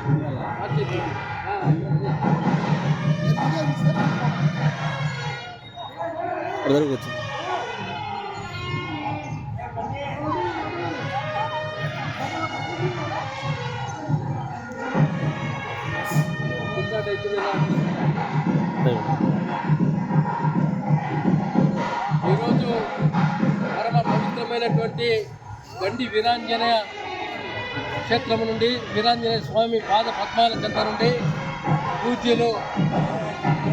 వచ్చింది. ఈరోజు పరమ పవిత్రమైనటువంటి గండి వీరాంజనేయ క్షేత్రము నుండి వీరాంజనేయ స్వామి పాద పద్మాల చెంత నుండి పూజ్యులు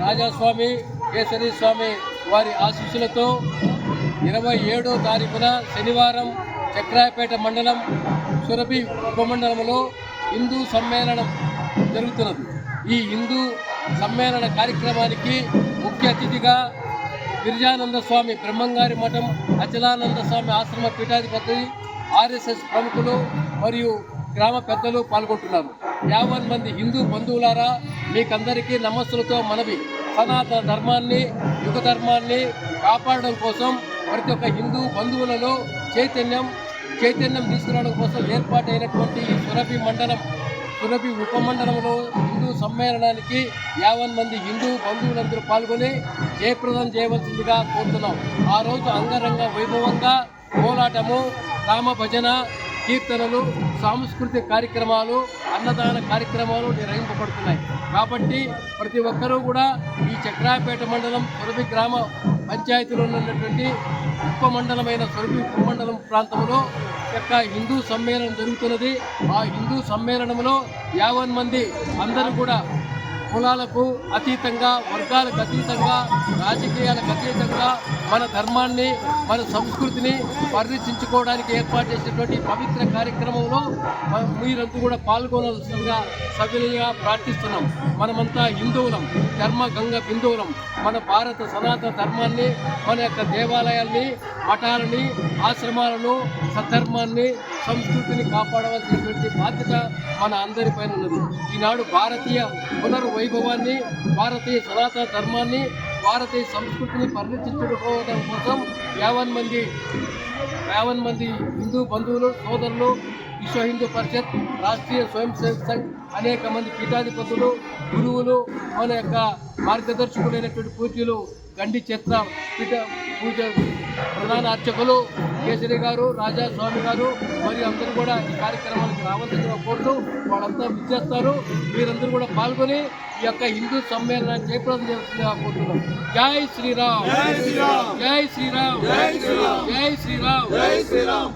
రాజాస్వామి కేసరి స్వామి వారి ఆశీస్సులతో 27వ తారీఖున శనివారం చక్రాయపేట మండలం సురభి ఉపమండలంలో హిందూ సమ్మేళనం జరుగుతున్నది. ఈ హిందూ సమ్మేళన కార్యక్రమానికి ముఖ్య అతిథిగా గిరిజానంద స్వామి బ్రహ్మంగారి మఠం, అచలానంద స్వామి ఆశ్రమ పీఠాధిపతి, ఆర్ఎస్ఎస్ ప్రముఖులు మరియు గ్రామ పెద్దలు పాల్గొంటున్నారు. 50 మంది హిందూ బంధువులారా, మీకందరికీ నమస్సులతో మనవి. సనాతన ధర్మాన్ని, యుగ ధర్మాన్ని కాపాడడం కోసం ప్రతి ఒక్క హిందూ బంధువులలో చైతన్యం తీసుకురావడం కోసం ఏర్పాటైనటువంటి ఈ సురభి ఉపమండలంలో హిందూ సమ్మేళనానికి 50 మంది హిందూ బంధువులందరూ పాల్గొని జయప్రదం చేయవలసిందిగా కోరుతున్నాం. ఆ రోజు అంగరంగ వైభవంగా కోలాటము, రామ భజన, కీర్తనలు, సాంస్కృతిక కార్యక్రమాలు, అన్నదాన కార్యక్రమాలు నిర్వహింపబడుతున్నాయి. కాబట్టి ప్రతి ఒక్కరూ కూడా ఈ చక్రాయపేట మండలం సురభి గ్రామ పంచాయతీలో ఉన్నటువంటి ఉపమండలమైన సురభి ఉపమండలం ప్రాంతంలో యొక్క హిందూ సమ్మేళనం జరుగుతున్నది. ఆ హిందూ సమ్మేళనంలో 50 మంది అందరూ కూడా కులాలకు అతీతంగా, వర్గాలకు అతీతంగా, రాజకీయాలకు అతీతంగా మన ధర్మాన్ని, మన సంస్కృతిని పరిరక్షించుకోవడానికి ఏర్పాటు చేసినటువంటి పవిత్ర కార్యక్రమంలో మీరంతా కూడా పాల్గొనవలసిందిగా సవినయంగా ప్రార్థిస్తున్నాం. మనమంతా హిందువులం, ధర్మ గంగ బిందువులం. మన భారత సనాతన ధర్మాన్ని, మన యొక్క దేవాలయాల్ని, మఠాలని, ఆశ్రమాలను, సద్ధర్మాన్ని, సంస్కృతిని కాపాడవలసినటువంటి బాధ్యత మన అందరిపైన ఉన్నది. ఈనాడు భారతీయ పునర్వైభవాన్ని, భారతీయ సనాతన ధర్మాన్ని, భారతీయ సంస్కృతిని పరిరక్షించుకోవడం కోసం 50 మంది హిందూ బంధువులు, సోదరులు, విశ్వ హిందూ పరిషత్, రాష్ట్రీయ స్వయం సేవక్ సంఘ్, అనేక మంది పీఠాధిపతులు, గురువులు, మన యొక్క మార్గదర్శకులైనటువంటి పూజ్యులు గండి క్షేత్ర పూజ ప్రధాన అర్చకులు కేసరి గారు, రాజాస్వామి గారు మరియు అందరూ కూడా ఈ కార్యక్రమానికి రావాల్సిందిగా కోరుతూ వాళ్ళంతా విచ్చేస్తారు. మీరందరూ కూడా పాల్గొని ఈ యొక్క హిందూ సమ్మేళనాన్ని జయప్రదం చేయాల్సిందిగా కోరుతున్నాం. జై శ్రీరామ్, జై శ్రీరామ్, జై శ్రీరామ్, జై శ్రీరామ్, జై శ్రీరామ్.